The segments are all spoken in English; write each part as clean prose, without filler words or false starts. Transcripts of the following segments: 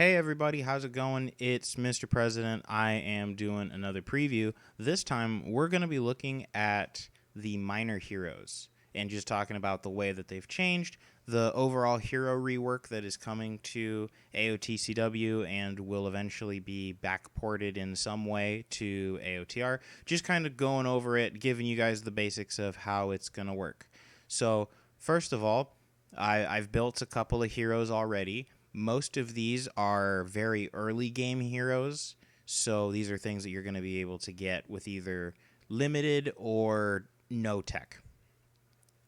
Hey everybody, how's it going? It's Mr. President. I am doing another preview. This time we're going to be looking at the minor heroes and just talking about the way that they've changed, the overall hero rework that is coming to AOTCW and will eventually be backported in some way to AOTR. Just kind of going over it, giving you guys the basics of how it's going to work. So, first of all, I've built a couple of heroes already. Most of these are very early game heroes, so these are things that you're going to be able to get with either limited or no tech.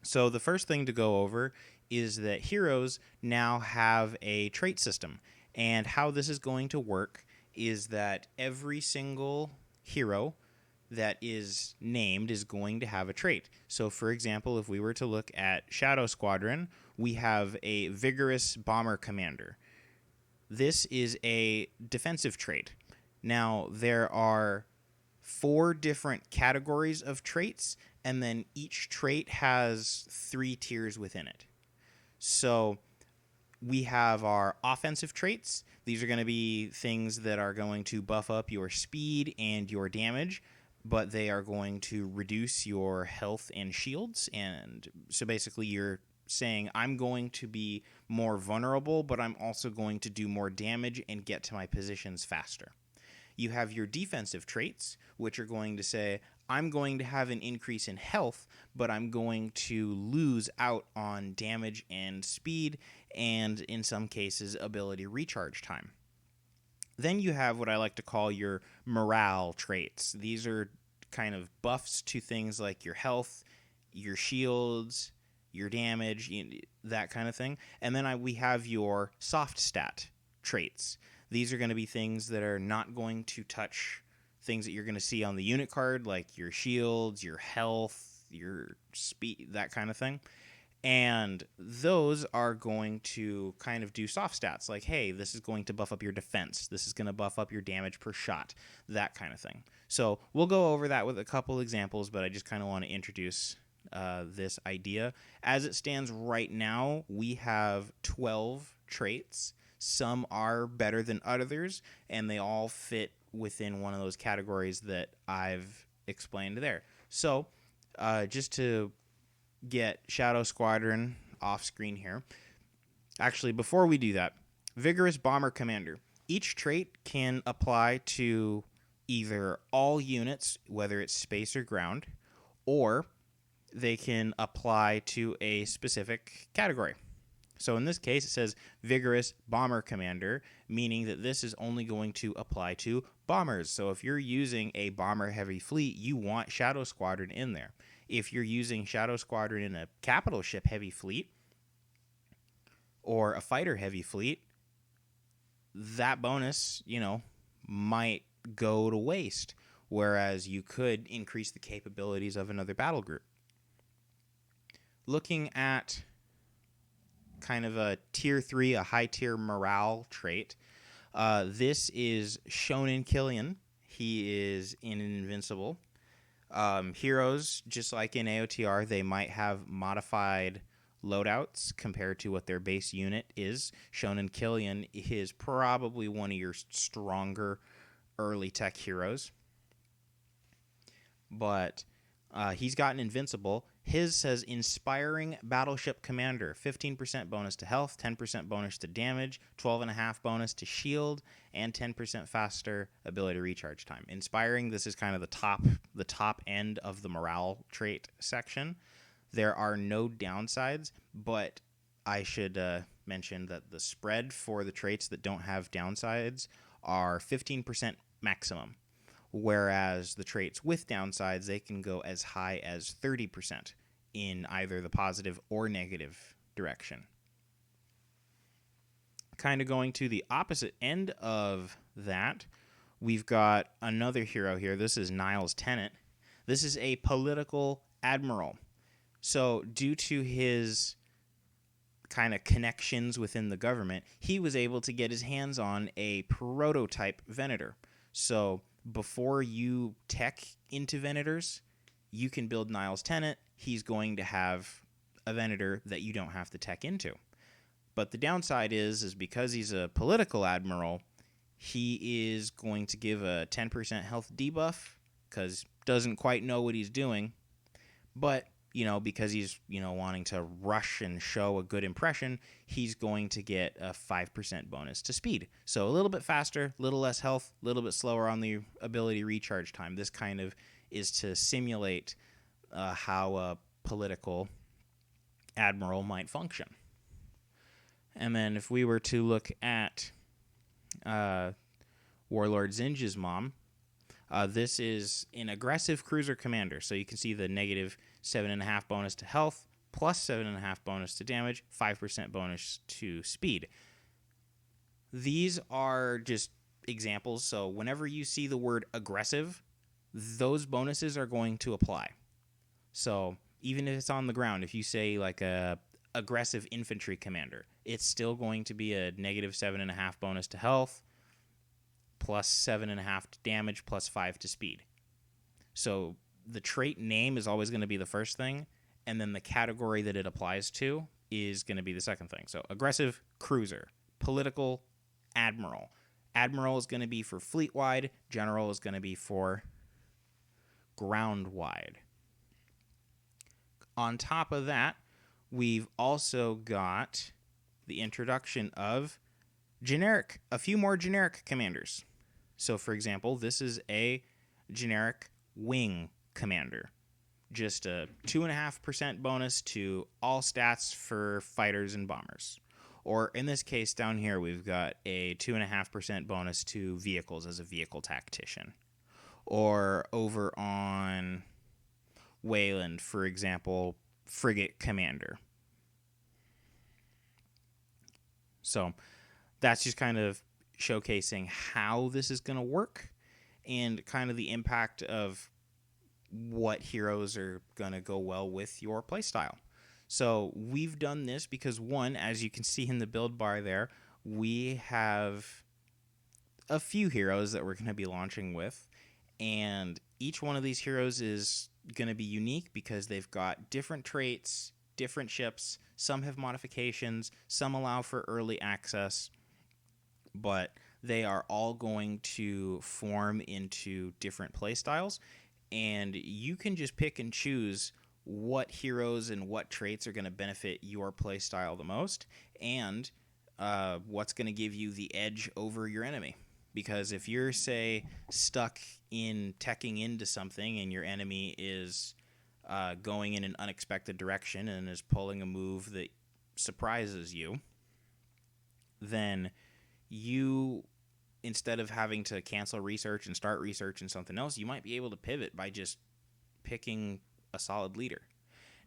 So the first thing to go over is that heroes now have a trait system, and how this is going to work is that every single hero that is named is going to have a trait. So, for example, if we were to look at Shadow Squadron, we have a Vigorous Bomber Commander. This is a defensive trait. Now, there are 4 different categories of traits, and then each trait has 3 tiers within it. So, we have our offensive traits. These are going to be things that are going to buff up your speed and your damage, but they are going to reduce your health and shields. And so basically, you're saying, I'm going to be more vulnerable, but I'm also going to do more damage and get to my positions faster. You have your defensive traits, which are going to say, I'm going to have an increase in health, but I'm going to lose out on damage and speed, and in some cases, ability recharge time. Then you have what I like to call your morale traits. These are kind of buffs to things like your health, your shields, your damage, that kind of thing. And then we have your soft stat traits. These are going to be things that are not going to touch things that you're going to see on the unit card, like your shields, your health, your speed, that kind of thing. And those are going to kind of do soft stats, like, hey, this is going to buff up your defense. This is going to buff up your damage per shot, that kind of thing. So we'll go over that with a couple examples, but I just kind of want to introduce this idea. As it stands right now, we have 12 traits. Some are better than others, and they all fit within one of those categories that I've explained there. So just to get Shadow Squadron off screen here. Actually, before we do that, Vigorous Bomber Commander. Each trait can apply to either all units, whether it's space or ground, or they can apply to a specific category. So in this case, it says Vigorous Bomber Commander, meaning that this is only going to apply to bombers. So if you're using a bomber heavy fleet, you want Shadow Squadron in there. If you're using Shadow Squadron in a capital ship heavy fleet or a fighter heavy fleet, that bonus, might go to waste, whereas you could increase the capabilities of another battle group. Looking at kind of a tier 3, a high tier morale trait, this is Shonen Killian. He is in Invincible. Heroes, just like in AOTR, they might have modified loadouts compared to what their base unit is. Shonen Killian is probably one of your stronger early tech heroes. But he's gotten Invincible. His says Inspiring Battleship Commander, 15% bonus to health, 10% bonus to damage, 12.5 bonus to shield, and 10% faster ability recharge time. Inspiring, this is kind of the top end of the morale trait section. There are no downsides, but I should mention that the spread for the traits that don't have downsides are 15% maximum, whereas the traits with downsides, they can go as high as 30% in either the positive or negative direction. Kind of going to the opposite end of that, we've got another hero here. This is Niles Tennant. This is a political admiral. So due to his kind of connections within the government, he was able to get his hands on a prototype Venator. So before you tech into Venators, you can build Niles Tennant. He's going to have a Venator that you don't have to tech into. But the downside is because he's a political admiral, he is going to give a 10% health debuff because doesn't quite know what he's doing. But, because he's, wanting to rush and show a good impression, he's going to get a 5% bonus to speed. So a little bit faster, a little less health, a little bit slower on the ability recharge time. This kind of is to simulate how a political admiral might function. And then if we were to look at Warlord Zinj's mom, this is an aggressive cruiser commander. So you can see the negative 7.5 bonus to health, plus 7.5 bonus to damage, 5% bonus to speed. These are just examples. So whenever you see the word aggressive, those bonuses are going to apply. So even if it's on the ground, if you say like a aggressive infantry commander, it's still going to be a negative 7.5 bonus to health, plus 7.5 to damage, plus 5 to speed. So the trait name is always going to be the first thing, and then the category that it applies to is going to be the second thing. So aggressive cruiser, political admiral. Admiral is going to be for fleet wide, general is going to be for ground wide. On top of that, we've also got the introduction of a few more generic commanders. So, for example, this is a generic wing commander. Just a 2.5% bonus to all stats for fighters and bombers. Or in this case down here, we've got a 2.5% bonus to vehicles as a vehicle tactician. Or over on Wayland, for example, frigate commander. So that's just kind of showcasing how this is going to work and kind of the impact of what heroes are going to go well with your playstyle. So we've done this because, one, as you can see in the build bar there, we have a few heroes that we're going to be launching with, and each one of these heroes is going to be unique because they've got different traits, different ships. Some have modifications, some allow for early access, but they are all going to form into different playstyles, and you can just pick and choose what heroes and what traits are going to benefit your playstyle the most, and what's going to give you the edge over your enemy. Because if you're, say, stuck in teching into something and your enemy is going in an unexpected direction and is pulling a move that surprises you, then you, instead of having to cancel research and start research in something else, you might be able to pivot by just picking a solid leader.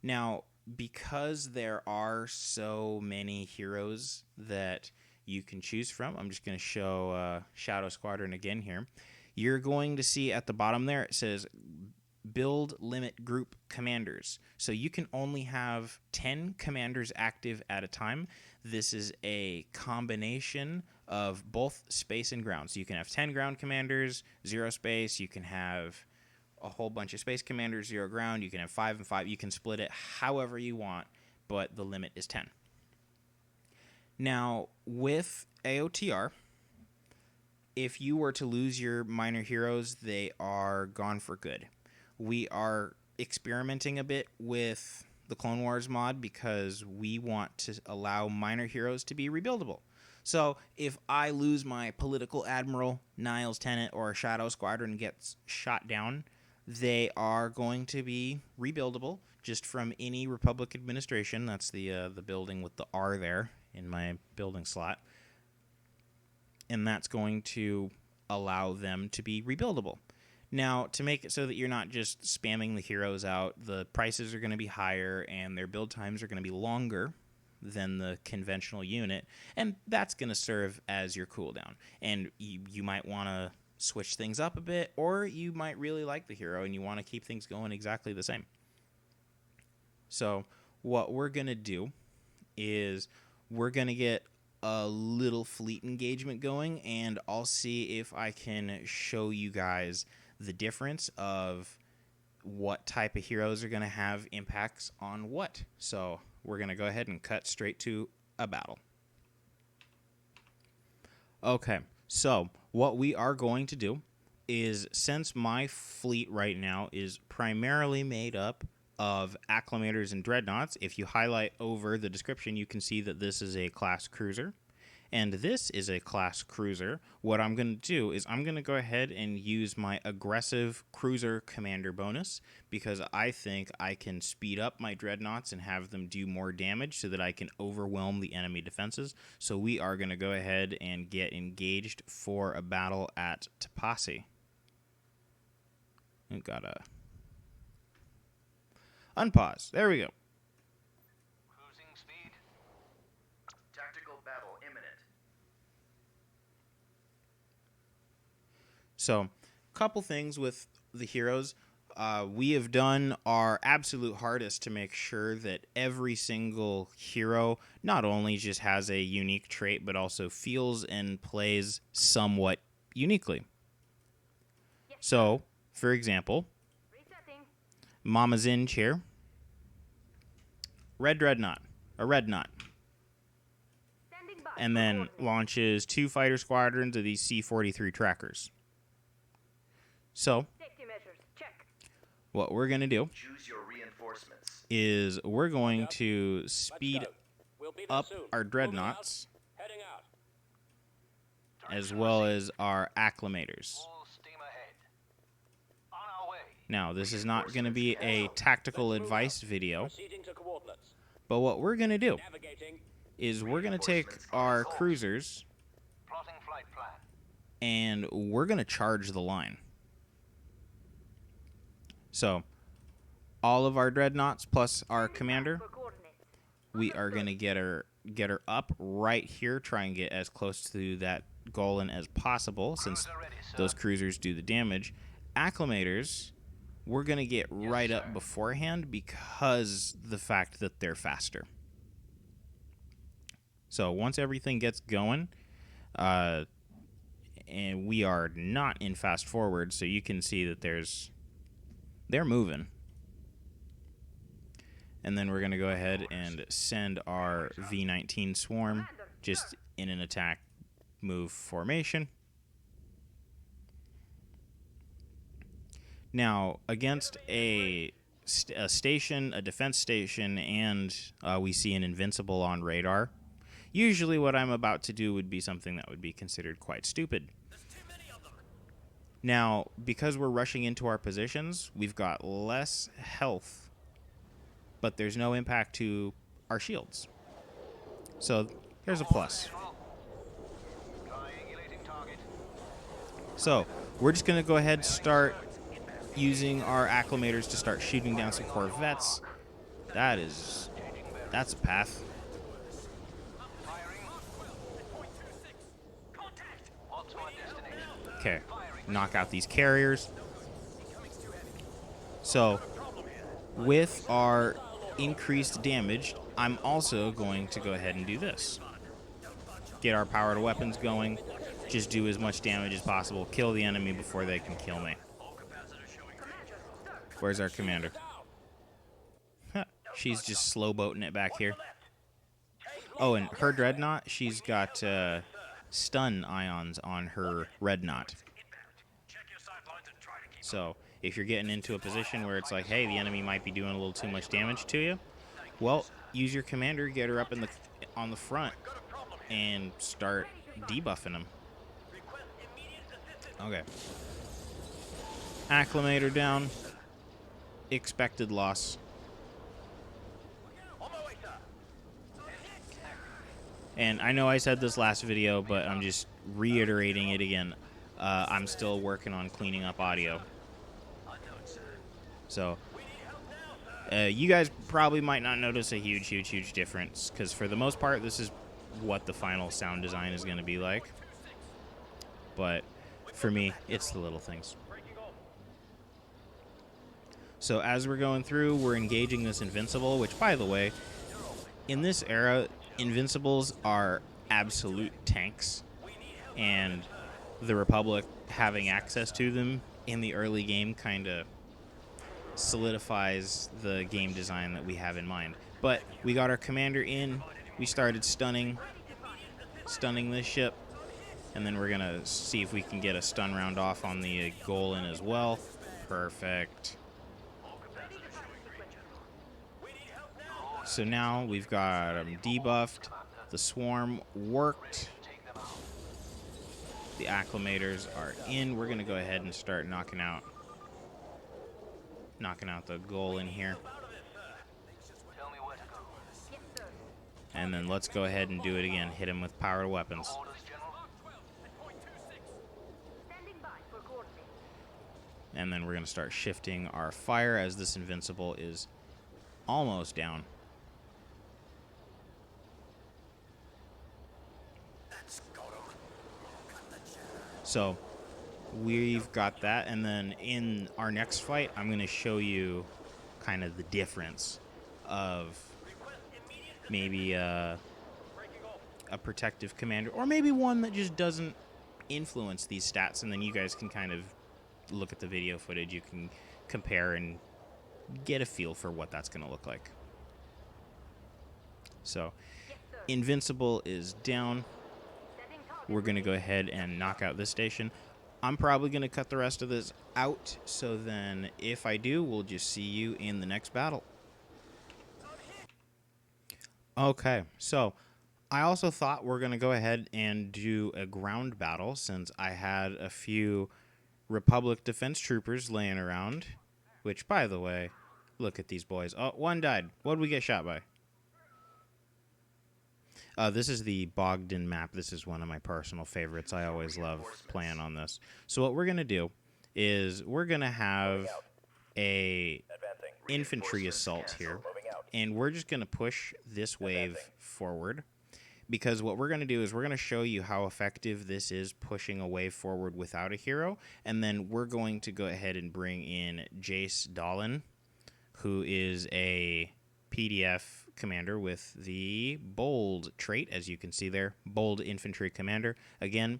Now, because there are so many heroes that you can choose from, I'm just going to show Shadow Squadron again here. You're going to see at the bottom there, it says build limit group commanders. So you can only have 10 commanders active at a time. This is a combination of both space and ground. So you can have 10 ground commanders, 0 space. You can have a whole bunch of space commanders, 0 ground. You can have 5 and 5. You can split it however you want, but the limit is 10. Now, with AOTR, if you were to lose your minor heroes, they are gone for good. We are experimenting a bit with the Clone Wars mod because we want to allow minor heroes to be rebuildable. So if I lose my political admiral, Niles Tennant, or a Shadow Squadron gets shot down, they are going to be rebuildable just from any Republic administration. That's the building with the R there in my building slot. And that's going to allow them to be rebuildable. Now, to make it so that you're not just spamming the heroes out, the prices are going to be higher and their build times are going to be longer than the conventional unit, and that's going to serve as your cooldown. And you might want to switch things up a bit, or you might really like the hero and you want to keep things going exactly the same. So what we're going to do is we're going to get a little fleet engagement going, and I'll see if I can show you guys the difference of what type of heroes are going to have impacts on what. So we're going to go ahead and cut straight to a battle. Okay, so what we are going to do is, since my fleet right now is primarily made up of acclimators and dreadnoughts, if you highlight over the description, you can see that this is a class cruiser. And this is a class cruiser. What I'm going to do is I'm going to go ahead and use my aggressive cruiser commander bonus, because I think I can speed up my dreadnoughts and have them do more damage so that I can overwhelm the enemy defenses. So we are going to go ahead and get engaged for a battle at Tapasi. We've got to unpause. There we go. Cruising speed. Tactical battle imminent. So, couple things with the heroes. We have done our absolute hardest to make sure that every single hero not only just has a unique trait, but also feels and plays somewhat uniquely. So, for example, Mama Zinj here. Red Dreadnought. A red knot. And then launches 2 fighter squadrons of these C-43 trackers. So, what we're going to do is we're going to speed up our dreadnoughts as well as our acclimators. Now, this is not going to be a tactical advice video, but what we're going to do is we're going to take our cruisers and we're going to charge the line. So, all of our dreadnoughts plus our commander, we are going to get her up right here, try and get as close to that Golan as possible, since those cruisers do the damage. Acclimators, we're going to get right up beforehand because the fact that they're faster. So once everything gets going, and we are not in fast forward, so you can see that they're moving. And then we're going to go ahead and send our V-19 swarm just in an attack move formation. Now, against a station, a defense station, and we see an invincible on radar, usually what I'm about to do would be something that would be considered quite stupid. Now, because we're rushing into our positions, we've got less health, but there's no impact to our shields. So, there's a plus. So, we're just going to go ahead and start using our acclimators to start shooting down some corvettes. That's a path. Okay, knock out these carriers. So, with our increased damage, I'm also going to go ahead and do this. Get our power to weapons going. Just do as much damage as possible. Kill the enemy before they can kill me. Where's our commander? She's just slow boating it back here. Oh, and her dreadnought, she's got stun ions on her red knot. So if you're getting into a position where it's like, hey, the enemy might be doing a little too much damage to you, well, use your commander, get her up on the front, and start debuffing them. Okay. Acclimator down. Expected loss. And I know I said this last video, but I'm just reiterating it again. I'm still working on cleaning up audio. So, you guys probably might not notice a huge difference, because for the most part, this is what the final sound design is going to be like. But for me, it's the little things. So as we're going through, we're engaging this Invincible, which, by the way, in this era, Invincibles are absolute tanks, and the Republic having access to them in the early game kind of solidifies the game design that we have in mind. But we got our commander in, we started stunning this ship, And then we're going to see if we can get a stun round off on the Golem as well. Perfect. So now we've got him debuffed. The swarm worked. The acclimators are in. We're going to go ahead and start knocking out the goal in here. And then let's go ahead and do it again. Hit him with powered weapons. And then we're going to start shifting our fire as this invincible is almost down. So we've got that, and then in our next fight, I'm going to show you kind of the difference of maybe a protective commander, or maybe one that just doesn't influence these stats, and then you guys can kind of look at the video footage. You can compare and get a feel for what that's going to look like. So Invincible is down. We're going to go ahead and knock out this station. I'm probably going to cut the rest of this out, so then if I do, we'll just see you in the next battle. Okay, so I also thought we're going to go ahead and do a ground battle, since I had a few Republic Defense Troopers laying around, which, by the way, look at these boys. Oh, one died. What did we get shot by? This is the Bogdan map. This is one of my personal favorites. I always love playing on this. So what we're going to do is we're going to have a infantry assault here, and we're just going to push this wave forward, because what we're going to do is we're going to show you how effective this is pushing a wave forward without a hero, and then we're going to go ahead and bring in Jace Dolan, who is a PDF commander with the bold trait, as you can see there. Bold infantry commander. Again,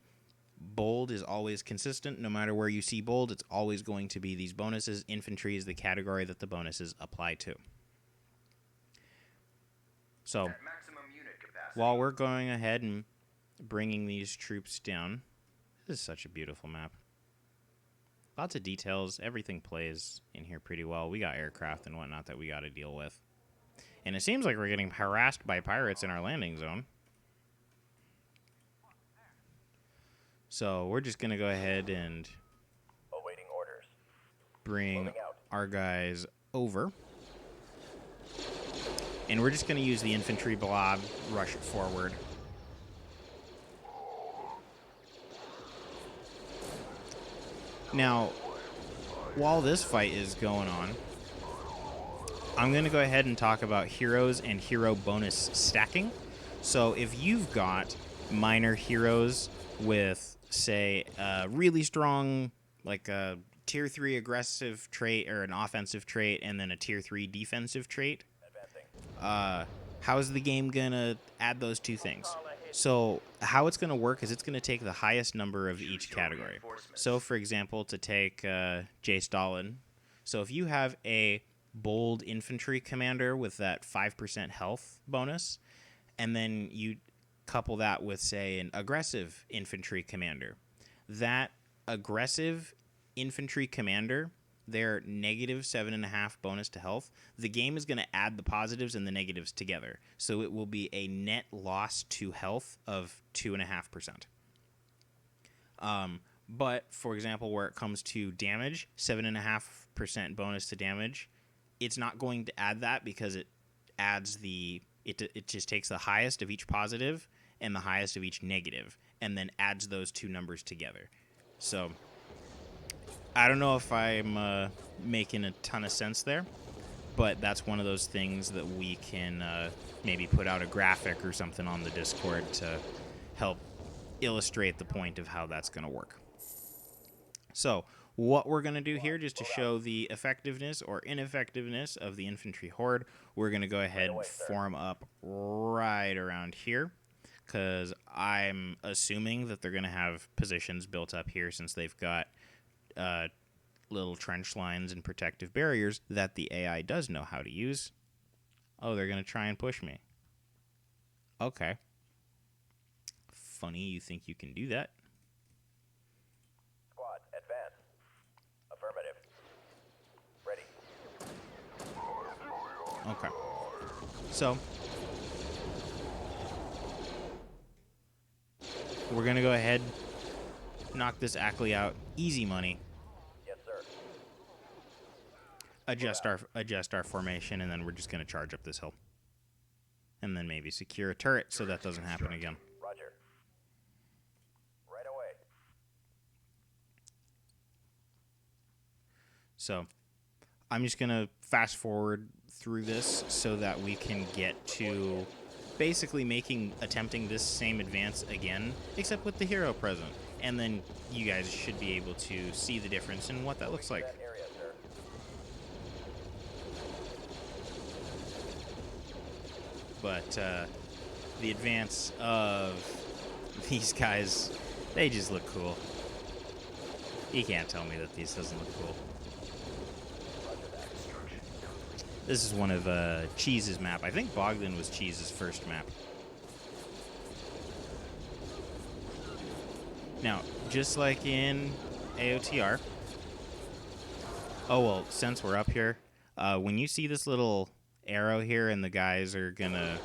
bold is always consistent. No matter where you see bold, it's always going to be these bonuses. Infantry is the category that the bonuses apply to. So while we're going ahead and bringing these troops down, this is such a beautiful map. Lots of details. Everything plays in here pretty well. We got aircraft and whatnot that we got to deal with. And it seems like we're getting harassed by pirates in our landing zone. So we're just going to go ahead and bring our guys over. And we're just going to use the infantry blob, rush it forward. Now, while this fight is going on, I'm going to go ahead and talk about heroes and hero bonus stacking. So if you've got minor heroes with, say, a really strong, like a tier 3 aggressive trait or an offensive trait, and then a tier 3 defensive trait, how's the game going to add those two things? So how it's going to work is it's going to take the highest number of each category. So, for example, to take Jace Dolan. So if you have a bold infantry commander with that 5% health bonus, and then you couple that with, say, an aggressive infantry commander, that aggressive infantry commander, their negative 7.5 bonus to health, the game is going to add the positives and the negatives together. So it will be a net loss to health of 2.5%. But, for example, where it comes to damage, 7.5% bonus to damage, it's not going to add that, because it adds it just takes the highest of each positive and the highest of each negative, and then adds those two numbers together. So I don't know if I'm making a ton of sense there, but that's one of those things that we can maybe put out a graphic or something on the Discord to help illustrate the point of how that's going to work. So what we're going to do here, just to show the effectiveness or ineffectiveness of the infantry horde, we're going to go ahead and form up right around here, because I'm assuming that they're going to have positions built up here, since they've got little trench lines and protective barriers that the AI does know how to use. Oh, they're going to try and push me. Okay. Funny you think you can do that. Okay. So we're going to go ahead, knock this Ackley out. Easy money. Yes, sir. Adjust our formation, and then we're just going to charge up this hill. And then maybe secure a turret so that doesn't happen again. Roger. Right away. So I'm just going to fast forward through this so that we can get to basically attempting this same advance again, except with the hero present. And then you guys should be able to see the difference in what that looks like. That area, sir. But the advance of these guys, they just look cool. You can't tell me that these doesn't look cool. This is one of Cheese's map. I think Bogdan was Cheese's first map. Now, just like in AOTR. Oh, well, since we're up here, when you see this little arrow here and the guys are gonna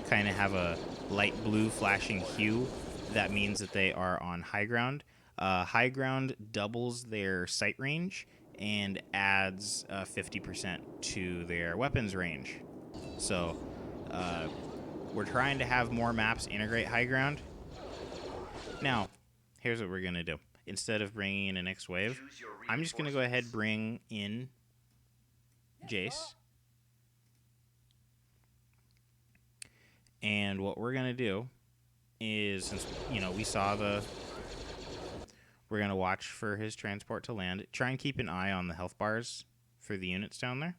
kind of have a light blue flashing hue, that means that they are on high ground. High ground doubles their sight range and adds 50% to their weapons range. So we're trying to have more maps integrate high ground. Now, here's what we're going to do. Instead of bringing in an X-Wave, I'm just going to go ahead and bring in Jace. And what we're going to do is, since, we saw we're going to watch for his transport to land. Try and keep an eye on the health bars for the units down there.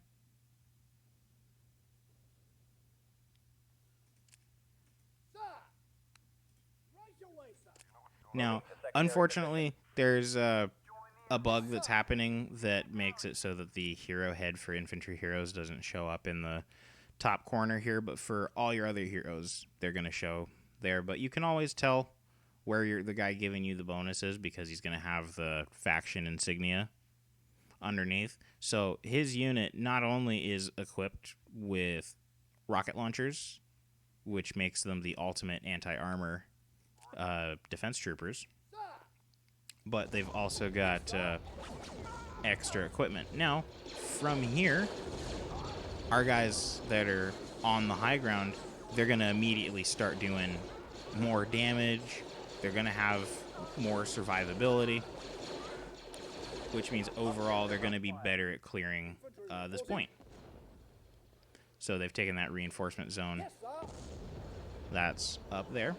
Now, unfortunately, there's a bug that's happening that makes it so that the hero head for infantry heroes doesn't show up in the top corner here, but for all your other heroes, they're going to show there. But you can always tell where the guy giving you the bonus is because he's going to have the faction insignia underneath. So his unit not only is equipped with rocket launchers, which makes them the ultimate anti-armor defense troopers, but they've also got extra equipment. Now, from here, our guys that are on the high ground, they're going to immediately start doing more damage. They're going to have more survivability, which means overall they're going to be better at clearing this point. So they've taken that reinforcement zone that's up there.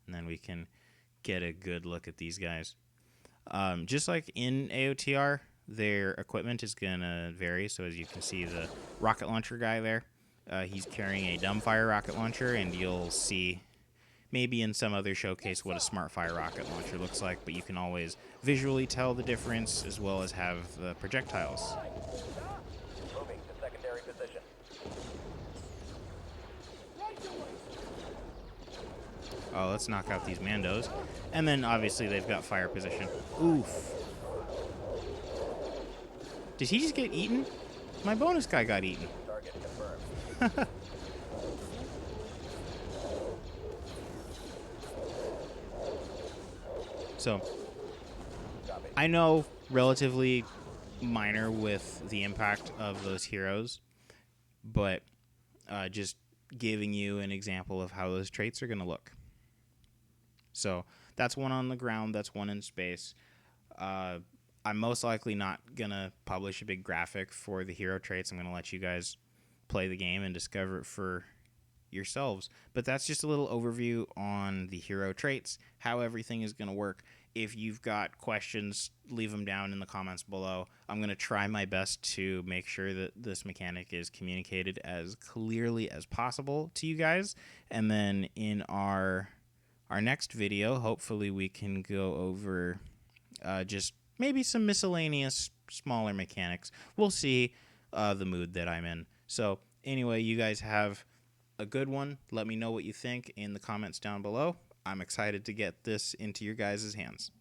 And then we can get a good look at these guys. Just like in AOTR, their equipment is going to vary. So as you can see, the rocket launcher guy there, he's carrying a dumbfire rocket launcher, and you'll see maybe in some other showcase what a SmartFire rocket launcher looks like, but you can always visually tell the difference as well as have the projectiles. Moving to secondary position. Oh, let's knock out these Mandos. And then obviously they've got fire position. Oof. Did he just get eaten? My bonus guy got eaten. Target confirmed. So, I know relatively minor with the impact of those heroes, but just giving you an example of how those traits are going to look. So, that's one on the ground, that's one in space. I'm most likely not going to publish a big graphic for the hero traits. I'm going to let you guys play the game and discover it for yourselves. But that's just a little overview on the hero traits, how everything is going to work. If you've got questions, leave them down in the comments below. I'm going to try my best to make sure that this mechanic is communicated as clearly as possible to you guys. And then in our next video, hopefully we can go over just maybe some miscellaneous smaller mechanics. We'll see the mood that I'm in. So anyway, you guys have a good one. Let me know what you think in the comments down below. I'm excited to get this into your guys' hands.